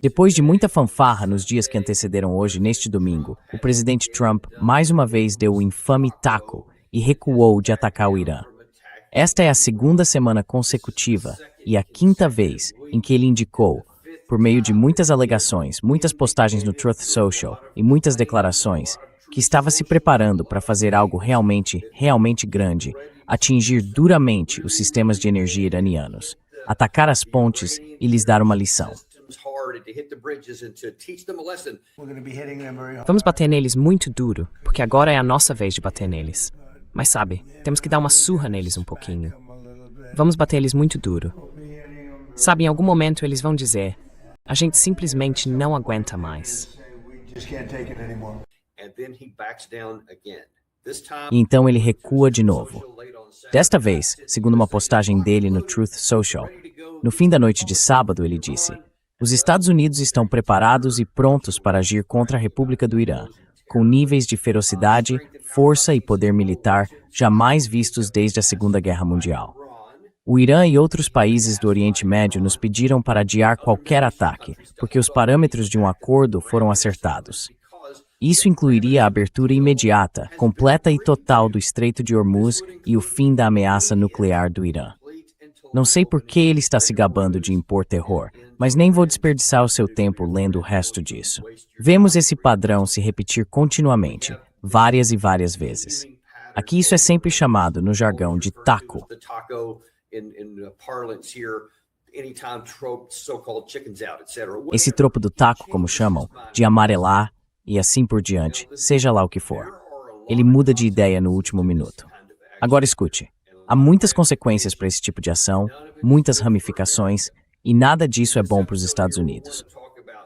Depois de muita fanfarra nos dias que antecederam hoje, neste domingo, o presidente Trump mais uma vez deu o infame taco e recuou de atacar o Irã. Esta é a segunda semana consecutiva e a quinta vez em que ele indicou, por meio de muitas alegações, muitas postagens no Truth Social e muitas declarações, que estava se preparando para fazer algo realmente grande, atingir duramente os sistemas de energia iranianos, atacar as pontes e lhes dar uma lição. Vamos bater neles muito duro, porque agora é a nossa vez de bater neles. Mas sabe, temos que dar uma surra neles um pouquinho. Vamos bater eles muito duro. Sabe, em algum momento eles vão dizer, a gente simplesmente não aguenta mais. E então ele recua de novo. Desta vez, segundo uma postagem dele no Truth Social, no fim da noite de sábado ele disse: os Estados Unidos estão preparados e prontos para agir contra a República do Irã, com níveis de ferocidade, força e poder militar jamais vistos desde a Segunda Guerra Mundial. O Irã e outros países do Oriente Médio nos pediram para adiar qualquer ataque, porque os parâmetros de um acordo foram acertados. Isso incluiria a abertura imediata, completa e total do Estreito de Hormuz e o fim da ameaça nuclear do Irã. Não sei por que ele está se gabando de impor terror, mas nem vou desperdiçar o seu tempo lendo o resto disso. Vemos esse padrão se repetir continuamente, várias e várias vezes. Aqui isso é sempre chamado, no jargão, de taco. Esse tropo do taco, como chamam, de amarelar e assim por diante, seja lá o que for. Ele muda de ideia no último minuto. Agora escute. Há muitas consequências para esse tipo de ação, muitas ramificações, e nada disso é bom para os Estados Unidos.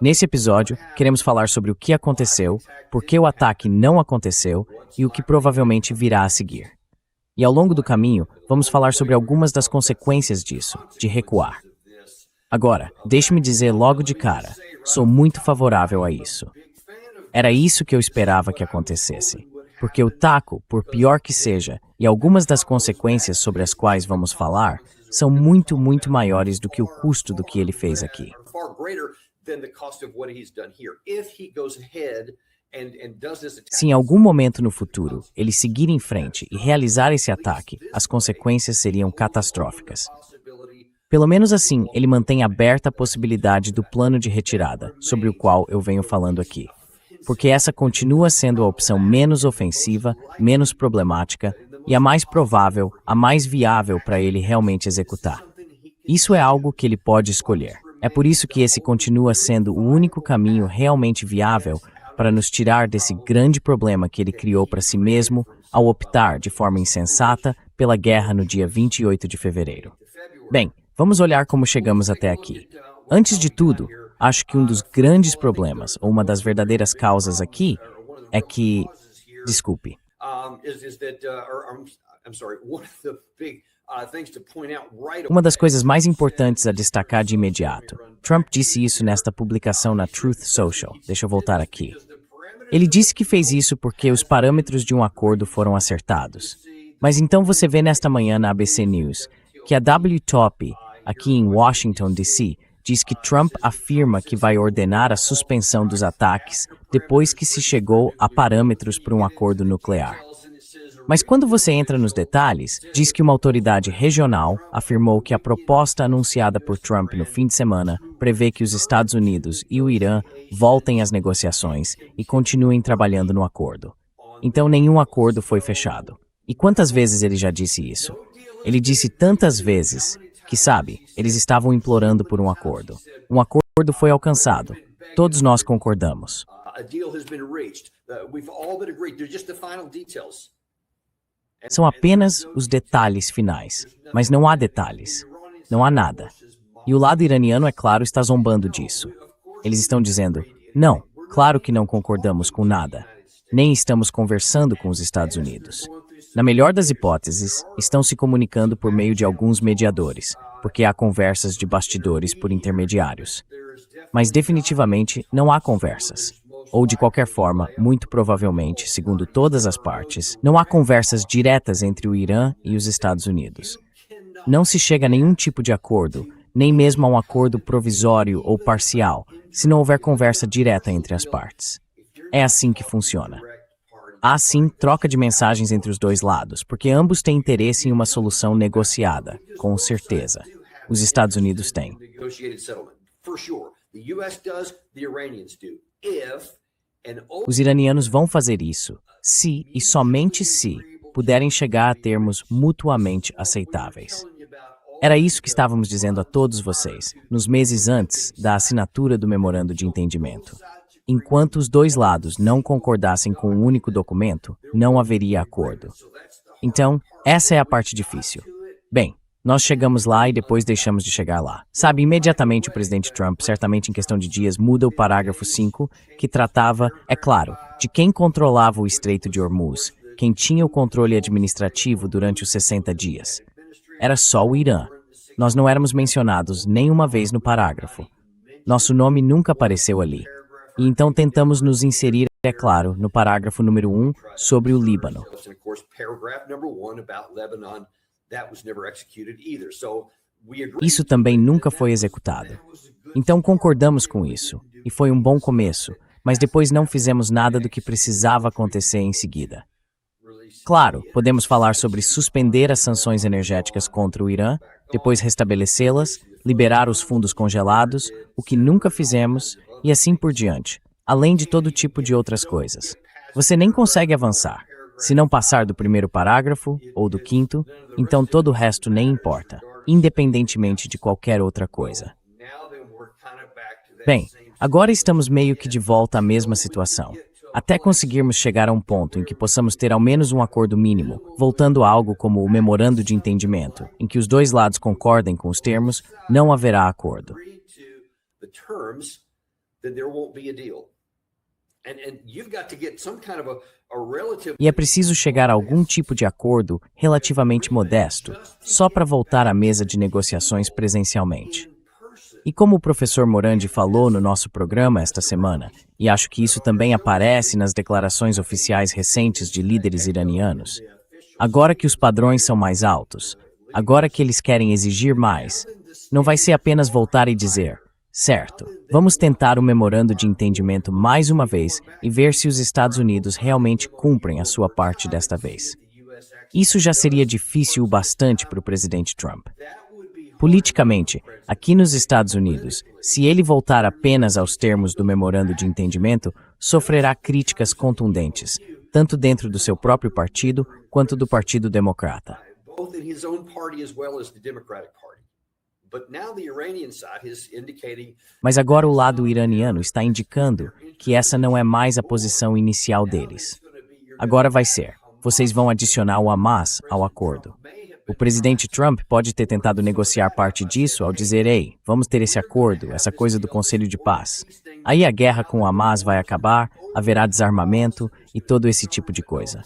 Nesse episódio, queremos falar sobre o que aconteceu, por que o ataque não aconteceu e o que provavelmente virá a seguir. E ao longo do caminho, vamos falar sobre algumas das consequências disso, de recuar. Agora, deixe-me dizer logo de cara, sou muito favorável a isso. Era isso que eu esperava que acontecesse. Porque o taco, por pior que seja, e algumas das consequências sobre as quais vamos falar, são muito maiores do que o custo do que ele fez aqui. Se em algum momento no futuro ele seguir em frente e realizar esse ataque, as consequências seriam catastróficas. Pelo menos assim, ele mantém aberta a possibilidade do plano de retirada, sobre o qual eu venho falando aqui. Porque essa continua sendo a opção menos ofensiva, menos problemática e a mais provável, a mais viável para ele realmente executar. Isso é algo que ele pode escolher. É por isso que esse continua sendo o único caminho realmente viável para nos tirar desse grande problema que ele criou para si mesmo ao optar, de forma insensata, pela guerra no dia 28 de fevereiro. Bem, vamos olhar como chegamos até aqui. Antes de tudo, acho que um dos grandes problemas, ou uma das verdadeiras causas aqui, é que... Desculpe. Uma das coisas mais importantes a destacar de imediato. Trump disse isso nesta publicação na Truth Social. Deixa eu voltar aqui. Ele disse que fez isso porque os parâmetros de um acordo foram acertados. Mas então você vê nesta manhã na ABC News que a WTOP, aqui em Washington, D.C., diz que Trump afirma que vai ordenar a suspensão dos ataques depois que se chegou a parâmetros para um acordo nuclear. Mas quando você entra nos detalhes, diz que uma autoridade regional afirmou que a proposta anunciada por Trump no fim de semana prevê que os Estados Unidos e o Irã voltem às negociações e continuem trabalhando no acordo. Então nenhum acordo foi fechado. E quantas vezes ele já disse isso? Ele disse tantas vezes que, sabe, eles estavam implorando por um acordo. Um acordo foi alcançado. Todos nós concordamos. São apenas os detalhes finais, mas não há detalhes. Não há nada. E o lado iraniano, é claro, está zombando disso. Eles estão dizendo, não, claro que não concordamos com nada. Nem estamos conversando com os Estados Unidos. Na melhor das hipóteses, estão se comunicando por meio de alguns mediadores, porque há conversas de bastidores por intermediários. Mas definitivamente não há conversas. Ou de qualquer forma, muito provavelmente, segundo todas as partes, não há conversas diretas entre o Irã e os Estados Unidos. Não se chega a nenhum tipo de acordo, nem mesmo a um acordo provisório ou parcial, se não houver conversa direta entre as partes. É assim que funciona. Há sim troca de mensagens entre os dois lados, porque ambos têm interesse em uma solução negociada, com certeza. Os Estados Unidos têm. Os iranianos vão fazer isso, se e somente se puderem chegar a termos mutuamente aceitáveis. Era isso que estávamos dizendo a todos vocês, nos meses antes da assinatura do memorando de entendimento. Enquanto os dois lados não concordassem com um único documento, não haveria acordo. Então, essa é a parte difícil. Bem, nós chegamos lá e depois deixamos de chegar lá. Sabe, imediatamente o presidente Trump, certamente em questão de dias, muda o parágrafo 5, que tratava, é claro, de quem controlava o Estreito de Hormuz, quem tinha o controle administrativo durante os 60 dias. Era só o Irã. Nós não éramos mencionados nenhuma vez no parágrafo. Nosso nome nunca apareceu ali. E então tentamos nos inserir, é claro, no parágrafo número 1 sobre o Líbano. Isso também nunca foi executado. Então concordamos com isso, e foi um bom começo, mas depois não fizemos nada do que precisava acontecer em seguida. Claro, podemos falar sobre suspender as sanções energéticas contra o Irã, depois restabelecê-las, liberar os fundos congelados, o que nunca fizemos, e assim por diante, além de todo tipo de outras coisas. Você nem consegue avançar. Se não passar do primeiro parágrafo, ou do quinto, então todo o resto nem importa, independentemente de qualquer outra coisa. Bem, agora estamos meio que de volta à mesma situação. Até conseguirmos chegar a um ponto em que possamos ter ao menos um acordo mínimo, voltando a algo como o memorando de entendimento, em que os dois lados concordem com os termos, não haverá acordo. E é preciso chegar a algum tipo de acordo relativamente modesto, só para voltar à mesa de negociações presencialmente. E como o professor Morandi falou no nosso programa esta semana, e acho que isso também aparece nas declarações oficiais recentes de líderes iranianos, agora que os padrões são mais altos, agora que eles querem exigir mais, não vai ser apenas voltar e dizer, certo, vamos tentar o memorando de entendimento mais uma vez e ver se os Estados Unidos realmente cumprem a sua parte desta vez. Isso já seria difícil o bastante para o presidente Trump. Politicamente, aqui nos Estados Unidos, se ele voltar apenas aos termos do memorando de entendimento, sofrerá críticas contundentes, tanto dentro do seu próprio partido quanto do Partido Democrata. Mas agora o lado iraniano está indicando que essa não é mais a posição inicial deles. Agora vai ser, vocês vão adicionar o Hamas ao acordo. O presidente Trump pode ter tentado negociar parte disso ao dizer, ei, vamos ter esse acordo, essa coisa do Conselho de Paz. Aí a guerra com o Hamas vai acabar, haverá desarmamento e todo esse tipo de coisa.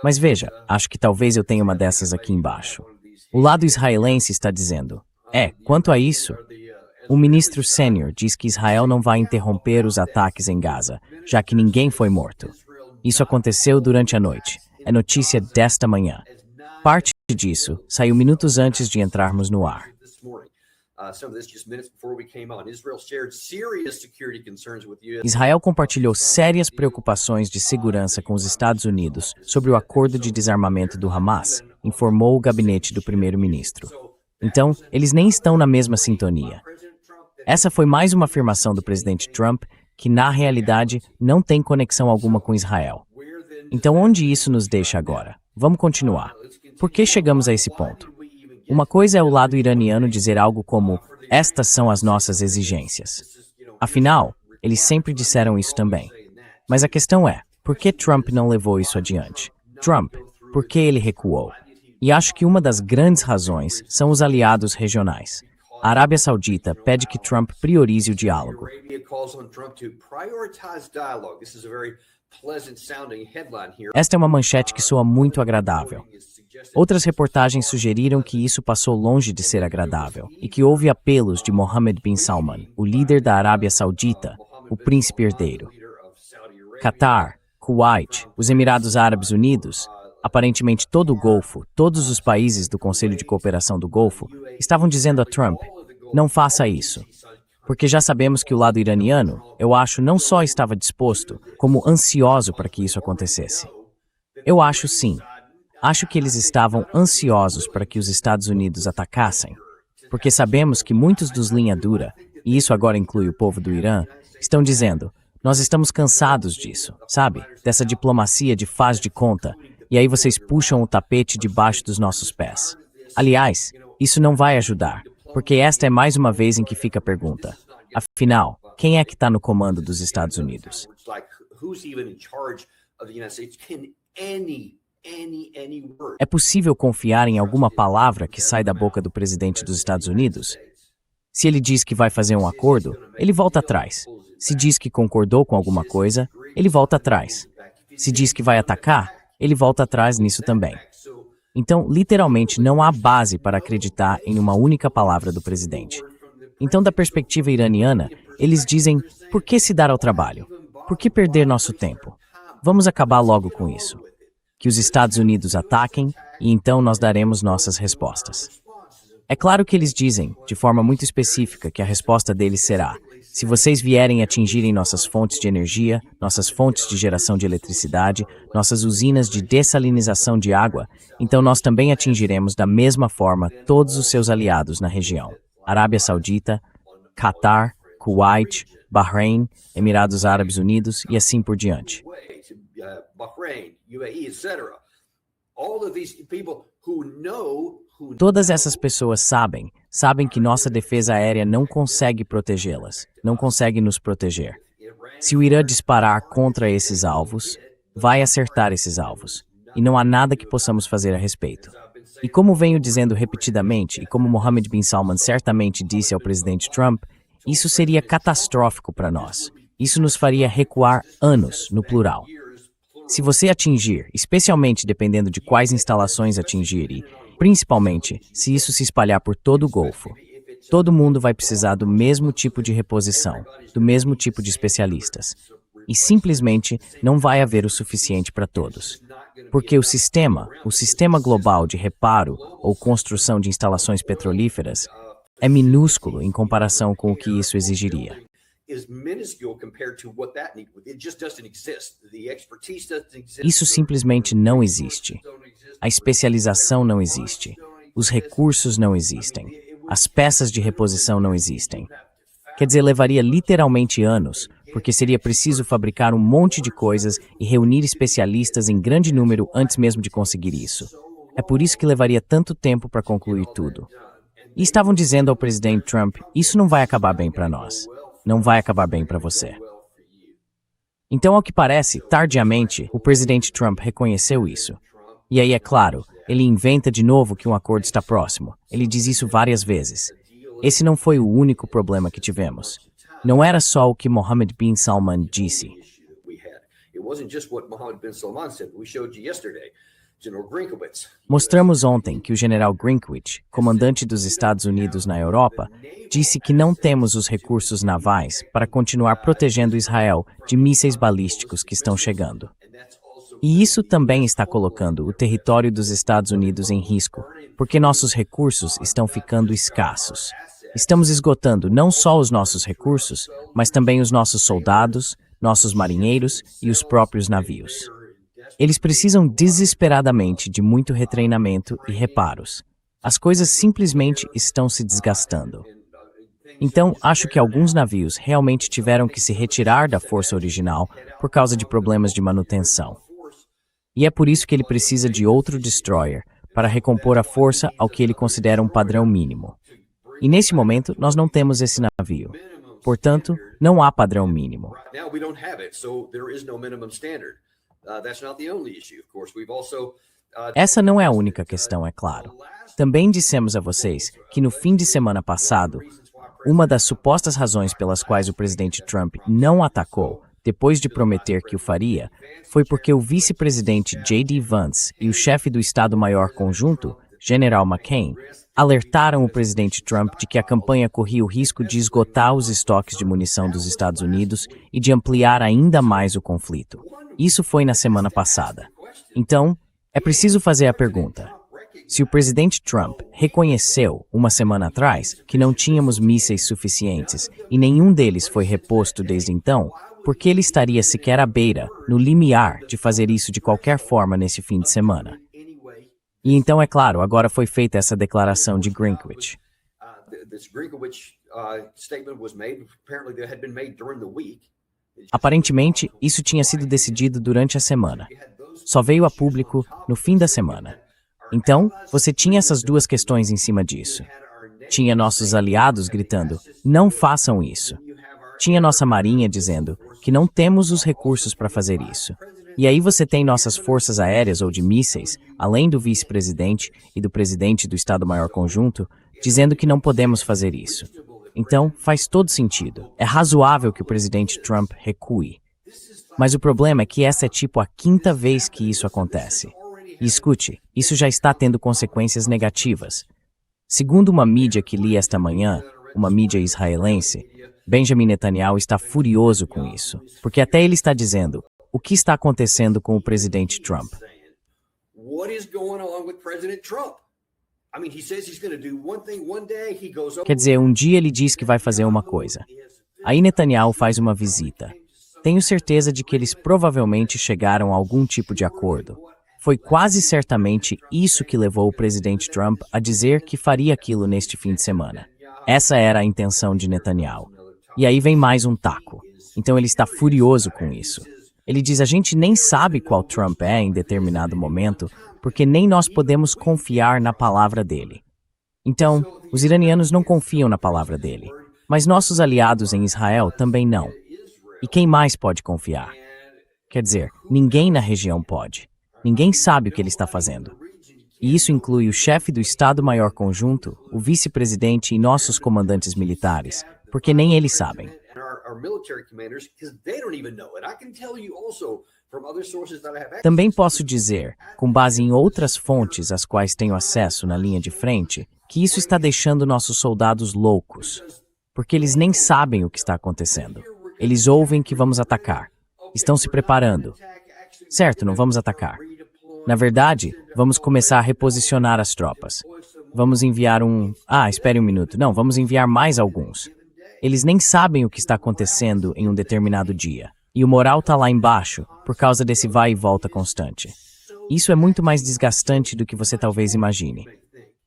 Mas veja, acho que talvez eu tenha uma dessas aqui embaixo. O lado israelense está dizendo, quanto a isso, o ministro sênior diz que Israel não vai interromper os ataques em Gaza, já que ninguém foi morto. Isso aconteceu durante a noite. É notícia desta manhã. Parte disso saiu minutos antes de entrarmos no ar. Israel compartilhou sérias preocupações de segurança com os Estados Unidos sobre o acordo de desarmamento do Hamas, informou o gabinete do primeiro-ministro. Então, eles nem estão na mesma sintonia. Essa foi mais uma afirmação do presidente Trump que, na realidade, não tem conexão alguma com Israel. Então, onde isso nos deixa agora? Vamos continuar. Por que chegamos a esse ponto? Uma coisa é o lado iraniano dizer algo como, estas são as nossas exigências. Afinal, eles sempre disseram isso também. Mas a questão é, por que Trump não levou isso adiante? Trump, por que ele recuou? E acho que uma das grandes razões são os aliados regionais. A Arábia Saudita pede que Trump priorize o diálogo. Esta é uma manchete que soa muito agradável. Outras reportagens sugeriram que isso passou longe de ser agradável e que houve apelos de Mohammed bin Salman, o líder da Arábia Saudita, o príncipe herdeiro. Catar, Kuwait, os Emirados Árabes Unidos, aparentemente todo o Golfo, todos os países do Conselho de Cooperação do Golfo, estavam dizendo a Trump, Não faça isso. Porque já sabemos que o lado iraniano, eu acho, não só estava disposto, como ansioso para que isso acontecesse. Eu acho sim. Acho que eles estavam ansiosos para que os Estados Unidos atacassem. Porque sabemos que muitos dos linha dura, e isso agora inclui o povo do Irã, estão dizendo: nós estamos cansados disso, sabe? Dessa diplomacia de faz de conta, e aí vocês puxam o tapete debaixo dos nossos pés. Aliás, isso não vai ajudar, porque esta é mais uma vez em que fica a pergunta. Afinal, quem é que está no comando dos Estados Unidos? É possível confiar em alguma palavra que sai da boca do presidente dos Estados Unidos? Se ele diz que vai fazer um acordo, ele volta atrás. Se diz que concordou com alguma coisa, ele volta atrás. Se diz que vai atacar, ele volta atrás nisso também. Então, literalmente, não há base para acreditar em uma única palavra do presidente. Então, da perspectiva iraniana, eles dizem: por que se dar ao trabalho? Por que perder nosso tempo? Vamos acabar logo com isso. Que os Estados Unidos ataquem e então nós daremos nossas respostas. É claro que eles dizem, de forma muito específica, que a resposta deles será: se vocês vierem atingirem nossas fontes de energia, nossas fontes de geração de eletricidade, nossas usinas de dessalinização de água, então nós também atingiremos da mesma forma todos os seus aliados na região. Arábia Saudita, Catar, Kuwait, Bahrein, Emirados Árabes Unidos e assim por diante. Todas essas pessoas sabem que nossa defesa aérea não consegue protegê-las, não consegue nos proteger. Se o Irã disparar contra esses alvos, vai acertar esses alvos, e não há nada que possamos fazer a respeito. E como venho dizendo repetidamente, e como Mohammed bin Salman certamente disse ao presidente Trump, isso seria catastrófico para nós. Isso nos faria recuar anos, no plural. Se você atingir, especialmente dependendo de quais instalações atingir e, principalmente, se isso se espalhar por todo o Golfo, todo mundo vai precisar do mesmo tipo de reposição, do mesmo tipo de especialistas. E simplesmente não vai haver o suficiente para todos. Porque o sistema global de reparo ou construção de instalações petrolíferas é minúsculo em comparação com o que isso exigiria. Isso simplesmente não existe. A especialização não existe. Os recursos não existem. As peças de reposição não existem. Quer dizer, levaria literalmente anos, porque seria preciso fabricar um monte de coisas e reunir especialistas em grande número antes mesmo de conseguir isso. É por isso que levaria tanto tempo para concluir tudo. E estavam dizendo ao presidente Trump: isso não vai acabar bem para nós. Não vai acabar bem para você. Então, ao que parece, tardiamente, o presidente Trump reconheceu isso. E aí, é claro, ele inventa de novo que um acordo está próximo. Ele diz isso várias vezes. Esse não foi o único problema que tivemos. Não era só o que Mohammed bin Salman disse. Mostramos ontem que o general Grinkowitz, comandante dos Estados Unidos na Europa, disse que não temos os recursos navais para continuar protegendo Israel de mísseis balísticos que estão chegando. E isso também está colocando o território dos Estados Unidos em risco, porque nossos recursos estão ficando escassos. Estamos esgotando não só os nossos recursos, mas também os nossos soldados, nossos marinheiros e os próprios navios. Eles precisam desesperadamente de muito retreinamento e reparos. As coisas simplesmente estão se desgastando. Então, acho que alguns navios realmente tiveram que se retirar da força original por causa de problemas de manutenção. E é por isso que ele precisa de outro destroyer para recompor a força ao que ele considera um padrão mínimo. E nesse momento, nós não temos esse navio. Portanto, não há padrão mínimo. Essa não é a única questão, é claro. Também dissemos a vocês que no fim de semana passado, uma das supostas razões pelas quais o presidente Trump não atacou, depois de prometer que o faria, foi porque o vice-presidente J.D. Vance e o chefe do Estado-Maior Conjunto, General McCain, alertaram o presidente Trump de que a campanha corria o risco de esgotar os estoques de munição dos Estados Unidos e de ampliar ainda mais o conflito. Isso foi na semana passada. Então, é preciso fazer a pergunta: Se o presidente Trump reconheceu, uma semana atrás, que não tínhamos mísseis suficientes e nenhum deles foi reposto desde então, por que ele estaria sequer à beira, no limiar, de fazer isso de qualquer forma nesse fim de semana? E então, é claro, agora foi feita essa declaração de Greenwich. Aparentemente, isso tinha sido decidido durante a semana. Só veio a público no fim da semana. Então, você tinha essas duas questões em cima disso. Tinha nossos aliados gritando, não façam isso. Tinha nossa marinha dizendo que não temos os recursos para fazer isso. E aí você tem nossas forças aéreas ou de mísseis, além do vice-presidente e do presidente do Estado-Maior Conjunto, dizendo que não podemos fazer isso. Então, faz todo sentido. É razoável que o presidente Trump recue. Mas o problema é que essa é tipo a quinta vez que isso acontece. E escute, isso já está tendo consequências negativas. Segundo uma mídia que li esta manhã, uma mídia israelense, Benjamin Netanyahu está furioso com isso, porque até ele está dizendo, o que está acontecendo com o presidente Trump? Quer dizer, um dia ele diz que vai fazer uma coisa. Aí Netanyahu faz uma visita. Tenho certeza de que eles provavelmente chegaram a algum tipo de acordo. Foi quase certamente isso que levou o presidente Trump a dizer que faria aquilo neste fim de semana. Essa era a intenção de Netanyahu. E aí vem mais um taco. Então ele está furioso com isso. Ele diz, a gente nem sabe qual Trump é em determinado momento, porque nem nós podemos confiar na palavra dele. Então, os iranianos não confiam na palavra dele. Mas nossos aliados em Israel também não. E quem mais pode confiar? Quer dizer, ninguém na região pode. Ninguém sabe o que ele está fazendo. E isso inclui o chefe do Estado-Maior Conjunto, o vice-presidente e nossos comandantes militares, porque nem eles sabem. Também posso dizer, com base em outras fontes às quais tenho acesso na linha de frente, que isso está deixando nossos soldados loucos, porque eles nem sabem o que está acontecendo. Eles ouvem que vamos atacar. Estão se preparando. Certo, não vamos atacar. Na verdade, vamos começar a reposicionar as tropas. Vamos enviar espere um minuto. Não, vamos enviar mais alguns. Eles nem sabem o que está acontecendo em um determinado dia. E o moral está lá embaixo, por causa desse vai e volta constante. Isso é muito mais desgastante do que você talvez imagine.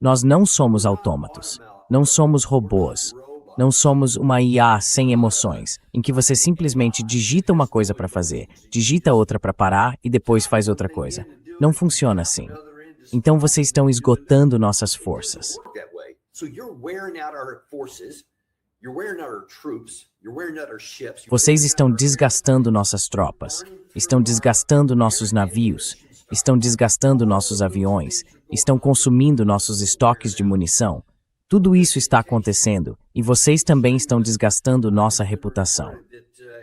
Nós não somos autômatos. Não somos robôs. Não somos uma IA sem emoções, em que você simplesmente digita uma coisa para fazer, digita outra para parar e depois faz outra coisa. Não funciona assim. Então vocês estão esgotando nossas forças. Vocês estão desgastando nossas tropas, estão desgastando nossos navios, estão desgastando nossos aviões, estão consumindo nossos estoques de munição. Tudo isso está acontecendo e vocês também estão desgastando nossa reputação.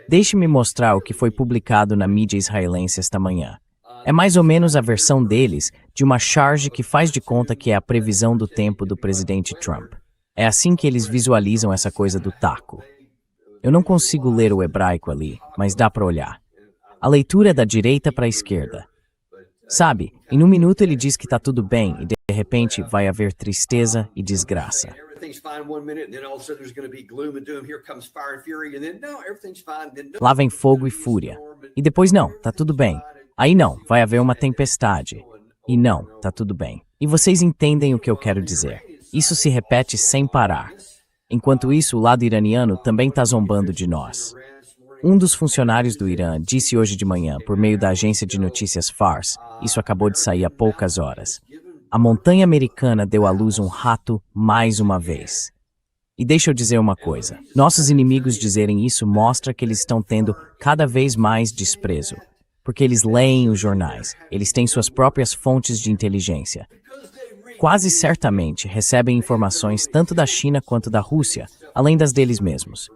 Deixe-me mostrar o que foi publicado na mídia israelense esta manhã. É mais ou menos a versão deles de uma charge que faz de conta que é a previsão do tempo do presidente Trump. É assim que eles visualizam essa coisa do taco. Eu não consigo ler o hebraico ali, mas dá para olhar. A leitura é da direita para a esquerda. Sabe, em um minuto ele diz que está tudo bem e de repente vai haver tristeza e desgraça. Lá vem fogo e fúria. E depois não, tá tudo bem. Aí não, vai haver uma tempestade. E não, tá tudo bem. E vocês entendem o que eu quero dizer. Isso se repete sem parar. Enquanto isso, o lado iraniano também está zombando de nós. Um dos funcionários do Irã disse hoje de manhã, por meio da agência de notícias Fars, isso acabou de sair há poucas horas, a montanha americana deu à luz um rato mais uma vez. E deixa eu dizer uma coisa, nossos inimigos dizerem isso mostra que eles estão tendo cada vez mais desprezo, porque eles leem os jornais, eles têm suas próprias fontes de inteligência. Quase certamente recebem informações tanto da China quanto da Rússia, além das deles mesmos.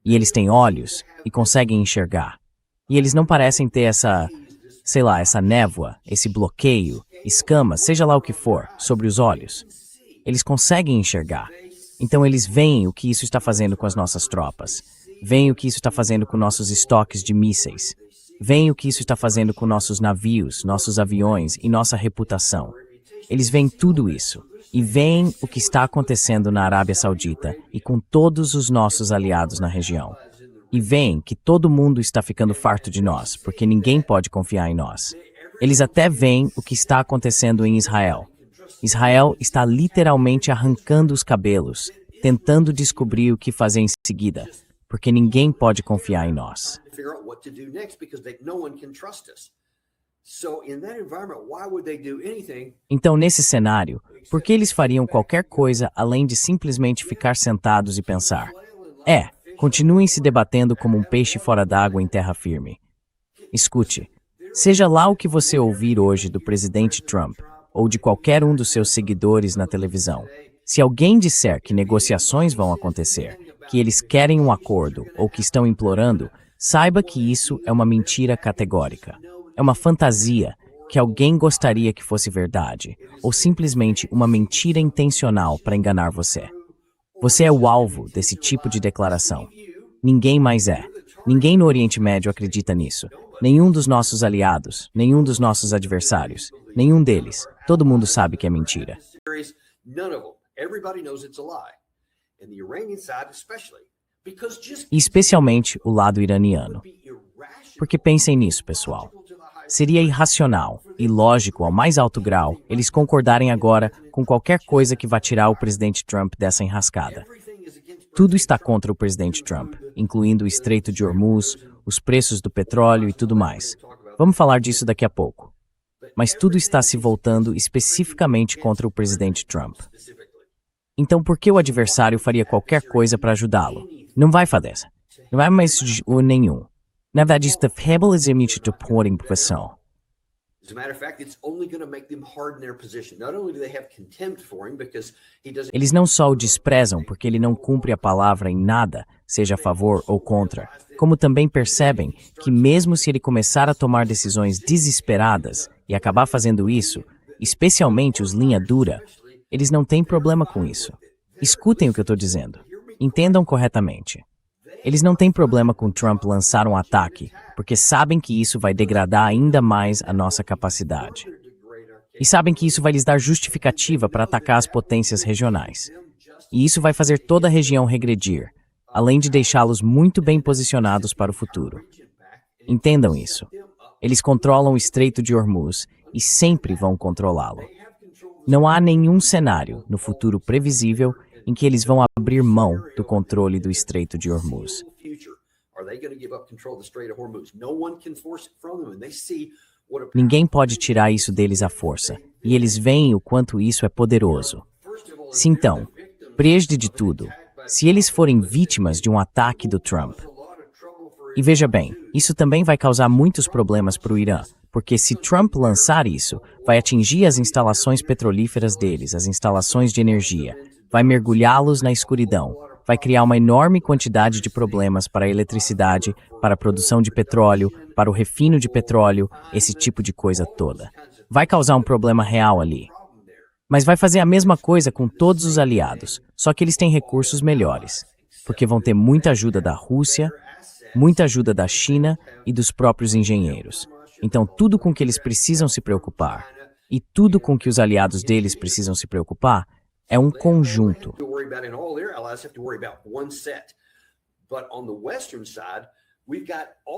E eles têm olhos e conseguem enxergar. E eles não parecem ter essa névoa, esse bloqueio, escamas, seja lá o que for, sobre os olhos. Eles conseguem enxergar. Então eles veem o que isso está fazendo com as nossas tropas. Veem o que isso está fazendo com nossos estoques de mísseis. Veem o que isso está fazendo com nossos navios, nossos aviões e nossa reputação. Eles veem tudo isso. E veem o que está acontecendo na Arábia Saudita e com todos os nossos aliados na região. E veem que todo mundo está ficando farto de nós, porque ninguém pode confiar em nós. Eles até veem o que está acontecendo em Israel. Israel está literalmente arrancando os cabelos, tentando descobrir o que fazer em seguida, porque ninguém pode confiar em nós. Então, nesse cenário, por que eles fariam qualquer coisa além de simplesmente ficar sentados e pensar? Continuem se debatendo como um peixe fora d'água em terra firme. Escute, seja lá o que você ouvir hoje do presidente Trump ou de qualquer um dos seus seguidores na televisão, se alguém disser que negociações vão acontecer, que eles querem um acordo ou que estão implorando, saiba que isso é uma mentira categórica. É uma fantasia que alguém gostaria que fosse verdade, ou simplesmente uma mentira intencional para enganar você. Você é o alvo desse tipo de declaração. Ninguém mais é. Ninguém no Oriente Médio acredita nisso. Nenhum dos nossos aliados, nenhum dos nossos adversários, nenhum deles. Todo mundo sabe que é mentira. E especialmente o lado iraniano. Porque pensem nisso, pessoal. Seria irracional e lógico ao mais alto grau eles concordarem agora com qualquer coisa que vá tirar o presidente Trump dessa enrascada. Tudo está contra o presidente Trump, incluindo o Estreito de Hormuz, os preços do petróleo e tudo mais. Vamos falar disso daqui a pouco. Mas tudo está se voltando especificamente contra o presidente Trump. Então por que o adversário faria qualquer coisa para ajudá-lo? Não vai fazer. Não vai mais nenhum. Na verdade, isso é muito de pôr em posição. Eles não só o desprezam porque ele não cumpre a palavra em nada, seja a favor ou contra, como também percebem que mesmo se ele começar a tomar decisões desesperadas e acabar fazendo isso, especialmente os linha dura, eles não têm problema com isso. Escutem o que eu estou dizendo. Entendam corretamente. Eles não têm problema com Trump lançar um ataque, porque sabem que isso vai degradar ainda mais a nossa capacidade. E sabem que isso vai lhes dar justificativa para atacar as potências regionais. E isso vai fazer toda a região regredir, além de deixá-los muito bem posicionados para o futuro. Entendam isso. Eles controlam o Estreito de Hormuz e sempre vão controlá-lo. Não há nenhum cenário, no futuro previsível, em que eles vão abrir mão do controle do Estreito de Hormuz. Ninguém pode tirar isso deles à força, e eles veem o quanto isso é poderoso. Se então, desde de tudo, se eles forem vítimas de um ataque do Trump. E veja bem, isso também vai causar muitos problemas para o Irã, porque se Trump lançar isso, vai atingir as instalações petrolíferas deles, as instalações de energia, vai mergulhá-los na escuridão, vai criar uma enorme quantidade de problemas para a eletricidade, para a produção de petróleo, para o refino de petróleo, esse tipo de coisa toda. Vai causar um problema real ali. Mas vai fazer a mesma coisa com todos os aliados, só que eles têm recursos melhores, porque vão ter muita ajuda da Rússia, muita ajuda da China e dos próprios engenheiros. Então tudo com que eles precisam se preocupar, e tudo com que os aliados deles precisam se preocupar, é um conjunto.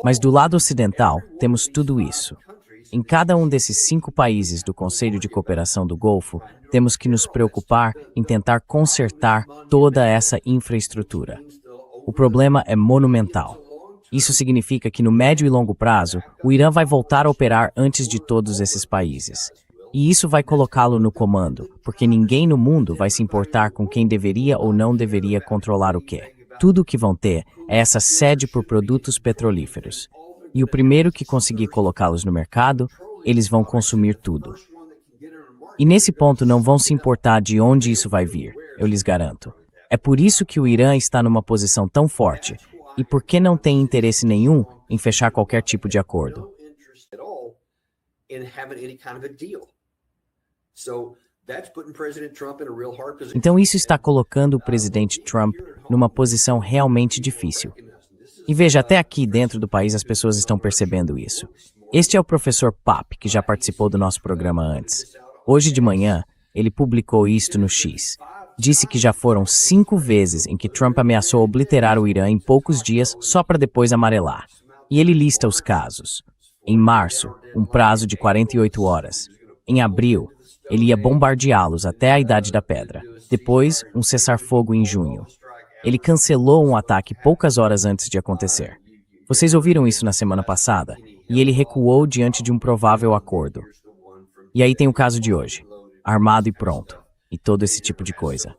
Mas do lado ocidental, temos tudo isso. Em cada um desses 5 países do Conselho de Cooperação do Golfo, temos que nos preocupar em tentar consertar toda essa infraestrutura. O problema é monumental. Isso significa que no médio e longo prazo, o Irã vai voltar a operar antes de todos esses países. E isso vai colocá-lo no comando, porque ninguém no mundo vai se importar com quem deveria ou não deveria controlar o quê. Tudo o que vão ter é essa sede por produtos petrolíferos. E o primeiro que conseguir colocá-los no mercado, eles vão consumir tudo. E nesse ponto não vão se importar de onde isso vai vir, eu lhes garanto. É por isso que o Irã está numa posição tão forte, e por que não tem interesse nenhum em fechar qualquer tipo de acordo. Então isso está colocando o presidente Trump numa posição realmente difícil. E veja, até aqui dentro do país as pessoas estão percebendo isso. Este é o professor Papp, que já participou do nosso programa antes. Hoje de manhã, ele publicou isto no X. Disse que já foram 5 vezes em que Trump ameaçou obliterar o Irã em poucos dias só para depois amarelar. E ele lista os casos. Em março, um prazo de 48 horas. Em abril, ele ia bombardeá-los até a Idade da Pedra. Depois, um cessar-fogo em junho. Ele cancelou um ataque poucas horas antes de acontecer. Vocês ouviram isso na semana passada, e ele recuou diante de um provável acordo. E aí tem o caso de hoje, armado e pronto, e todo esse tipo de coisa.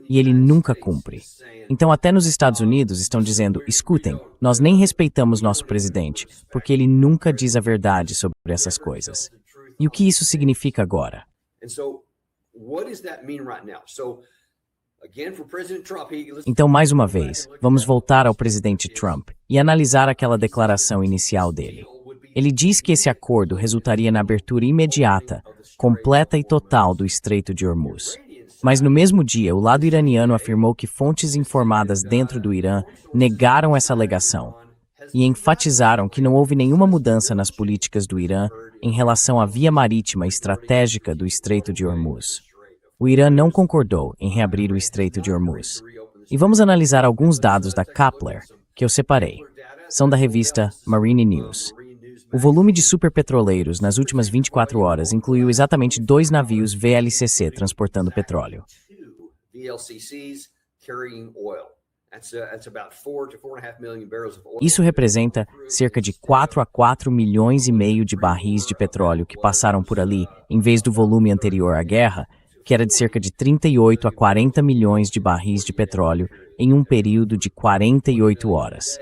E ele nunca cumpre. Então até nos Estados Unidos estão dizendo, escutem, nós nem respeitamos nosso presidente, porque ele nunca diz a verdade sobre essas coisas. E o que isso significa agora? Então, mais uma vez, vamos voltar ao presidente Trump e analisar aquela declaração inicial dele. Ele diz que esse acordo resultaria na abertura imediata, completa e total do Estreito de Hormuz. Mas no mesmo dia, o lado iraniano afirmou que fontes informadas dentro do Irã negaram essa alegação e enfatizaram que não houve nenhuma mudança nas políticas do Irã em relação à via marítima estratégica do Estreito de Hormuz. O Irã não concordou em reabrir o Estreito de Hormuz. E vamos analisar alguns dados da Kepler que eu separei. São da revista Marine News. O volume de superpetroleiros nas últimas 24 horas incluiu exatamente 2 navios VLCC transportando petróleo. Isso representa cerca de 4 a 4 milhões e meio de barris de petróleo que passaram por ali, em vez do volume anterior à guerra, que era de cerca de 38 a 40 milhões de barris de petróleo em um período de 48 horas.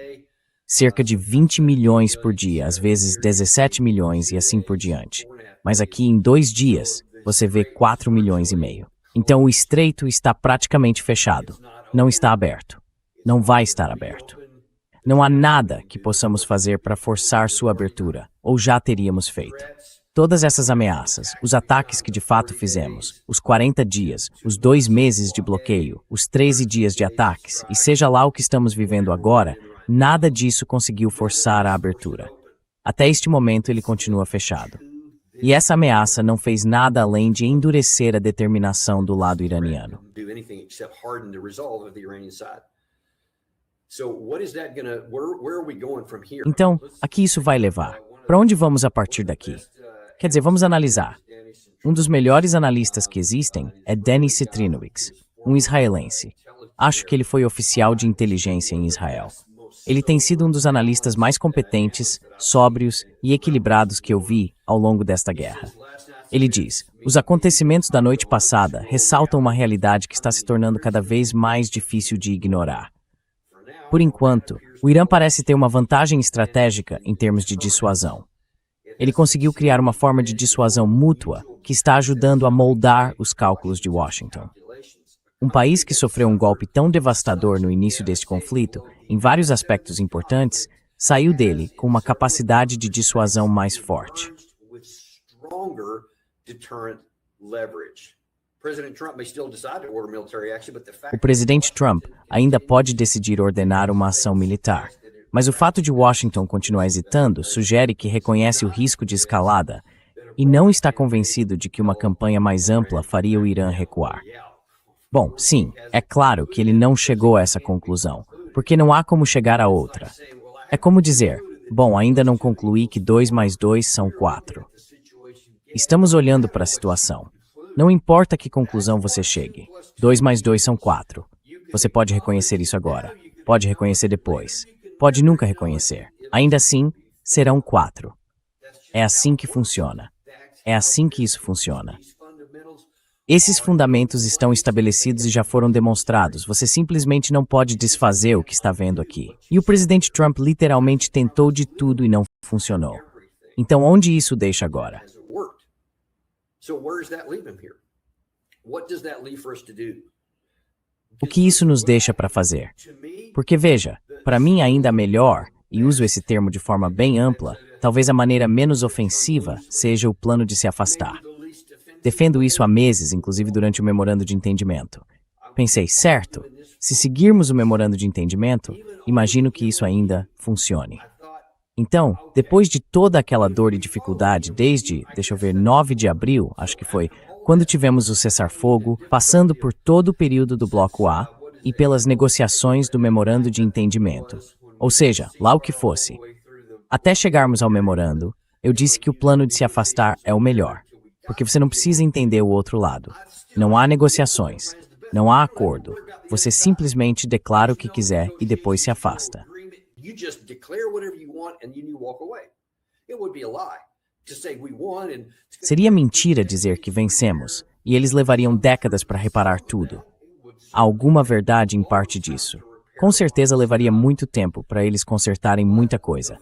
Cerca de 20 milhões por dia, às vezes 17 milhões e assim por diante. Mas aqui em 2 dias, você vê 4 milhões e meio. Então o estreito está praticamente fechado. Não está aberto. Não vai estar aberto. Não há nada que possamos fazer para forçar sua abertura, ou já teríamos feito. Todas essas ameaças, os ataques que de fato fizemos, os 40 dias, os 2 meses de bloqueio, os 13 dias de ataques, e seja lá o que estamos vivendo agora, nada disso conseguiu forçar a abertura. Até este momento ele continua fechado. E essa ameaça não fez nada além de endurecer a determinação do lado iraniano. Então, a que isso vai levar? Para onde vamos a partir daqui? Quer dizer, vamos analisar. Um dos melhores analistas que existem é Denis Citrinowicz, um israelense. Acho que ele foi oficial de inteligência em Israel. Ele tem sido um dos analistas mais competentes, sóbrios e equilibrados que eu vi ao longo desta guerra. Ele diz, os acontecimentos da noite passada ressaltam uma realidade que está se tornando cada vez mais difícil de ignorar. Por enquanto, o Irã parece ter uma vantagem estratégica em termos de dissuasão. Ele conseguiu criar uma forma de dissuasão mútua que está ajudando a moldar os cálculos de Washington. Um país que sofreu um golpe tão devastador no início deste conflito, em vários aspectos importantes, saiu dele com uma capacidade de dissuasão mais forte. O presidente Trump ainda pode decidir ordenar uma ação militar, mas o fato de Washington continuar hesitando sugere que reconhece o risco de escalada e não está convencido de que uma campanha mais ampla faria o Irã recuar. Bom, sim, é claro que ele não chegou a essa conclusão, porque não há como chegar a outra. É como dizer, bom, ainda não concluí que 2 mais 2 são 4. Estamos olhando para a situação. Não importa a que conclusão você chegue, 2 mais 2 são 4. Você pode reconhecer isso agora, pode reconhecer depois, pode nunca reconhecer. Ainda assim, serão 4. É assim que funciona. É assim que isso funciona. Esses fundamentos estão estabelecidos e já foram demonstrados. Você simplesmente não pode desfazer o que está vendo aqui. E o presidente Trump literalmente tentou de tudo e não funcionou. Então, onde isso deixa agora? O que isso nos deixa para fazer? Porque veja, para mim ainda melhor, e uso esse termo de forma bem ampla, talvez a maneira menos ofensiva seja o plano de se afastar. Defendo isso há meses, inclusive durante o memorando de entendimento. Pensei, certo, se seguirmos o memorando de entendimento, imagino que isso ainda funcione. Então, depois de toda aquela dor e dificuldade desde, 9 de abril, acho que foi, quando tivemos o cessar-fogo, passando por todo o período do Bloco A e pelas negociações do memorando de entendimento, ou seja, lá o que fosse, até chegarmos ao memorando, eu disse que o plano de se afastar é o melhor, porque você não precisa entender o outro lado. Não há negociações, não há acordo. Você simplesmente declara o que quiser e depois se afasta. Seria mentira dizer que vencemos, e eles levariam décadas para reparar tudo. Há alguma verdade em parte disso. Com certeza levaria muito tempo para eles consertarem muita coisa.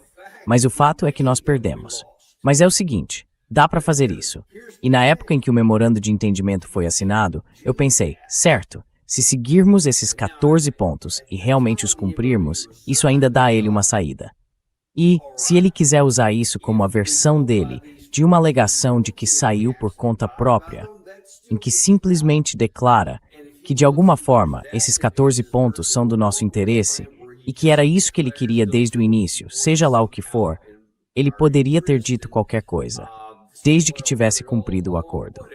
Mas o fato é que nós perdemos. Mas é o seguinte, dá para fazer isso. E na época em que o memorando de entendimento foi assinado, eu pensei, certo, se seguirmos esses 14 pontos e realmente os cumprirmos, isso ainda dá a ele uma saída. E, se ele quiser usar isso como a versão dele, de uma alegação de que saiu por conta própria, em que simplesmente declara que de alguma forma esses 14 pontos são do nosso interesse e que era isso que ele queria desde o início, seja lá o que for, ele poderia ter dito qualquer coisa, desde que tivesse cumprido o acordo.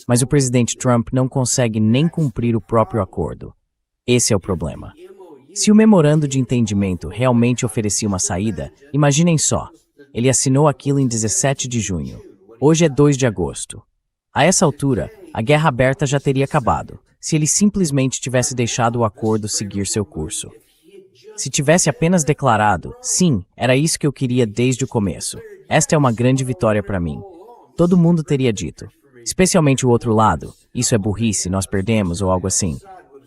Mas o presidente Trump não consegue nem cumprir o próprio acordo. Esse é o problema. Se o memorando de entendimento realmente oferecia uma saída, imaginem só, ele assinou aquilo em 17 de junho. Hoje é 2 de agosto. A essa altura, a guerra aberta já teria acabado, se ele simplesmente tivesse deixado o acordo seguir seu curso. Se tivesse apenas declarado, sim, era isso que eu queria desde o começo. Esta é uma grande vitória para mim. Todo mundo teria dito, especialmente o outro lado, isso é burrice, nós perdemos ou algo assim.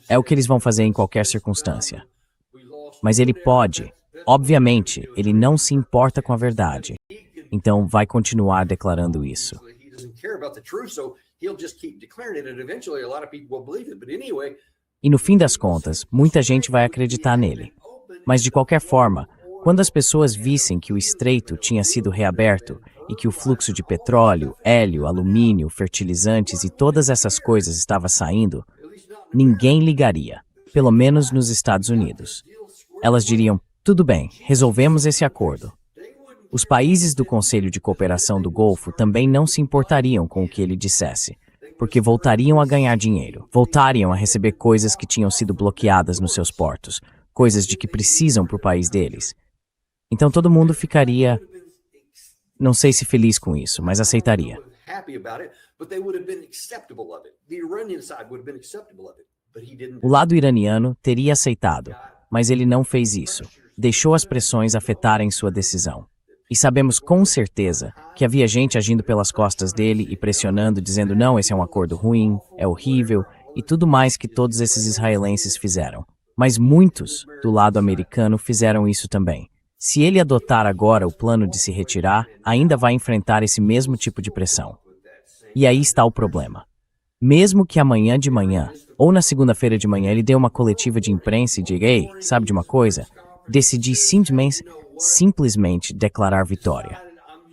É o que eles vão fazer em qualquer circunstância. Mas ele pode, obviamente, ele não se importa com a verdade. Então vai continuar declarando isso. E no fim das contas, muita gente vai acreditar nele. Mas de qualquer forma, quando as pessoas vissem que o estreito tinha sido reaberto e que o fluxo de petróleo, hélio, alumínio, fertilizantes e todas essas coisas estava saindo, ninguém ligaria, pelo menos nos Estados Unidos. Elas diriam, tudo bem, resolvemos esse acordo. Os países do Conselho de Cooperação do Golfo também não se importariam com o que ele dissesse, porque voltariam a ganhar dinheiro, voltariam a receber coisas que tinham sido bloqueadas nos seus portos, coisas de que precisam para o país deles. Então todo mundo ficaria, não sei se feliz com isso, mas aceitaria. O lado iraniano teria aceitado, mas ele não fez isso. Deixou as pressões afetarem sua decisão. E sabemos com certeza que havia gente agindo pelas costas dele e pressionando, dizendo não, esse é um acordo ruim, é horrível, e tudo mais que todos esses israelenses fizeram. Mas muitos, do lado americano, fizeram isso também. Se ele adotar agora o plano de se retirar, ainda vai enfrentar esse mesmo tipo de pressão. E aí está o problema. Mesmo que amanhã de manhã, ou na segunda-feira de manhã, ele dê uma coletiva de imprensa e diga, ei, sabe de uma coisa? Decidi simplesmente declarar vitória.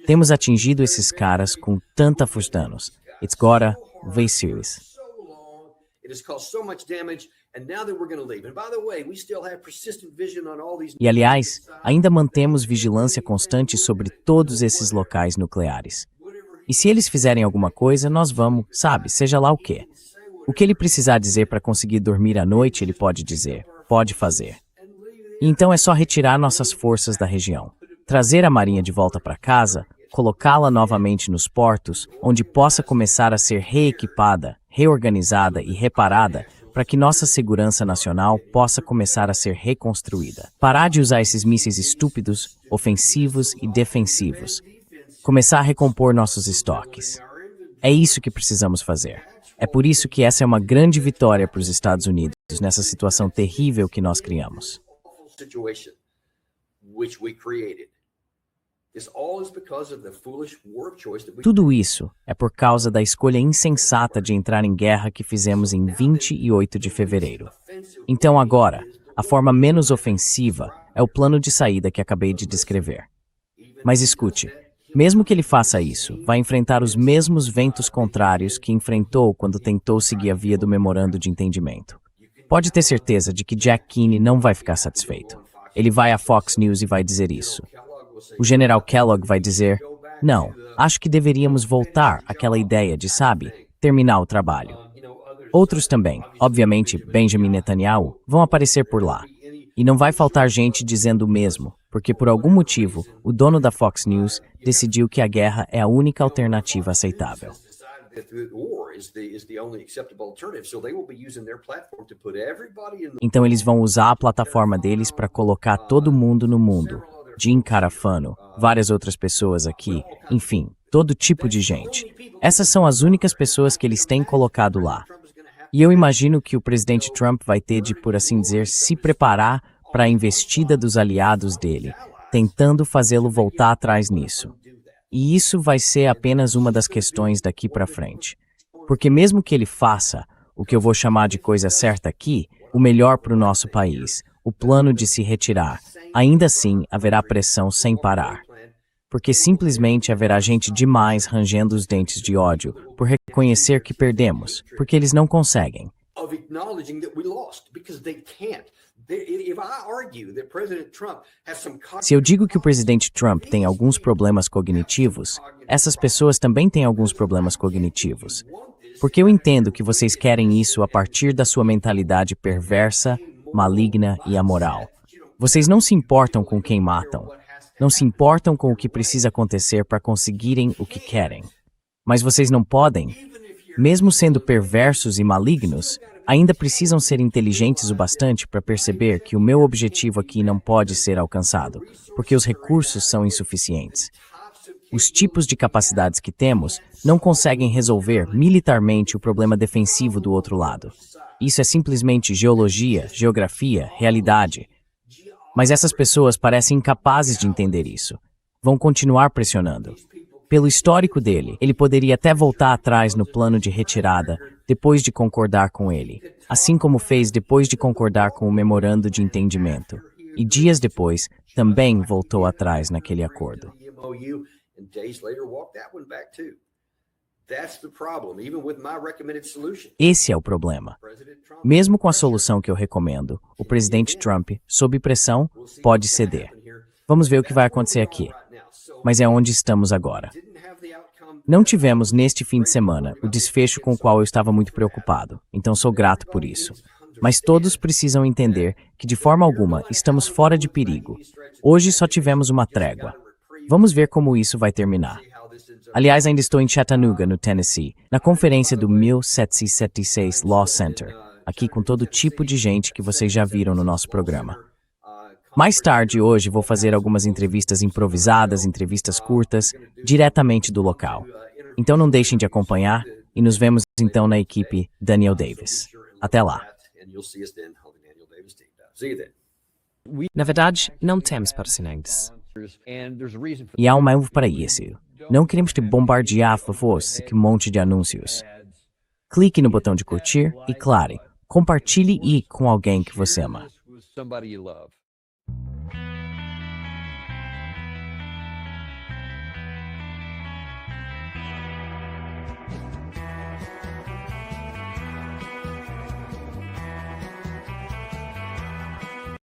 Temos atingido esses caras com tanta força danos. It's gotta be serious. E aliás, ainda mantemos vigilância constante sobre todos esses locais nucleares. E se eles fizerem alguma coisa, nós vamos, sabe, seja lá o quê. O que ele precisar dizer para conseguir dormir à noite, ele pode dizer, pode fazer. E então é só retirar nossas forças da região, trazer a Marinha de volta para casa, colocá-la novamente nos portos, onde possa começar a ser reequipada, reorganizada e reparada, para que nossa segurança nacional possa começar a ser reconstruída. Parar de usar esses mísseis estúpidos, ofensivos e defensivos. Começar a recompor nossos estoques. É isso que precisamos fazer. É por isso que essa é uma grande vitória para os Estados Unidos nessa situação terrível que nós criamos. Tudo isso é por causa da escolha insensata de entrar em guerra que fizemos em 28 de fevereiro. Então agora, a forma menos ofensiva é o plano de saída que acabei de descrever. Mas escute, Mesmo que ele faça isso, vai enfrentar os mesmos ventos contrários que enfrentou quando tentou seguir a via do memorando de entendimento. Pode ter certeza de que Jack Kenney não vai ficar satisfeito. Ele vai à Fox News e vai dizer isso. O general Kellogg vai dizer, não, acho que deveríamos voltar àquela ideia de, sabe, terminar o trabalho. Outros também, obviamente Benjamin Netanyahu, vão aparecer por lá. E não vai faltar gente dizendo o mesmo, porque por algum motivo, o dono da Fox News decidiu que a guerra é a única alternativa aceitável. Então eles vão usar a plataforma deles para colocar todo mundo no mundo. Jim Carafano, várias outras pessoas aqui, enfim, todo tipo de gente. Essas são as únicas pessoas que eles têm colocado lá. E eu imagino que o presidente Trump vai ter de, por assim dizer, se preparar para a investida dos aliados dele, tentando fazê-lo voltar atrás nisso. E isso vai ser apenas uma das questões daqui para frente. Porque mesmo que ele faça o que eu vou chamar de coisa certa aqui, o melhor para o nosso país, o plano de se retirar, ainda assim haverá pressão sem parar. Porque simplesmente haverá gente demais rangendo os dentes de ódio por reconhecer que perdemos, porque eles não conseguem. Se eu digo que o presidente Trump tem alguns problemas cognitivos, essas pessoas também têm alguns problemas cognitivos. Porque eu entendo que vocês querem isso a partir da sua mentalidade perversa, maligna e amoral. Vocês não se importam com quem matam. Não se importam com o que precisa acontecer para conseguirem o que querem. Mas vocês não podem, mesmo sendo perversos e malignos, ainda precisam ser inteligentes o bastante para perceber que o meu objetivo aqui não pode ser alcançado, porque os recursos são insuficientes. Os tipos de capacidades que temos não conseguem resolver militarmente o problema defensivo do outro lado. Isso é simplesmente geologia, geografia, realidade. Mas essas pessoas parecem incapazes de entender isso. Vão continuar pressionando. Pelo histórico dele, ele poderia até voltar atrás no plano de retirada depois de concordar com ele, assim como fez depois de concordar com o memorando de entendimento. E dias depois, também voltou atrás naquele acordo. Esse é o problema. Mesmo com a solução que eu recomendo, o presidente Trump, sob pressão, pode ceder. Vamos ver o que vai acontecer aqui. Mas é onde estamos agora. Não tivemos neste fim de semana o desfecho com o qual eu estava muito preocupado, então sou grato por isso. Mas todos precisam entender que de forma alguma estamos fora de perigo. Hoje só tivemos uma trégua. Vamos ver como isso vai terminar. Aliás, ainda estou em Chattanooga, no Tennessee, na conferência do 1776 Law Center, aqui com todo tipo de gente que vocês já viram no nosso programa. Mais tarde hoje vou fazer algumas entrevistas improvisadas, entrevistas curtas, diretamente do local. Então não deixem de acompanhar e nos vemos então na equipe Daniel Davis. Até lá. Na verdade, não temos patrocinantes. E há um motivo para isso. Não queremos te bombardear por você com um monte de anúncios. Clique no botão de curtir e, claro, compartilhe com alguém que você ama.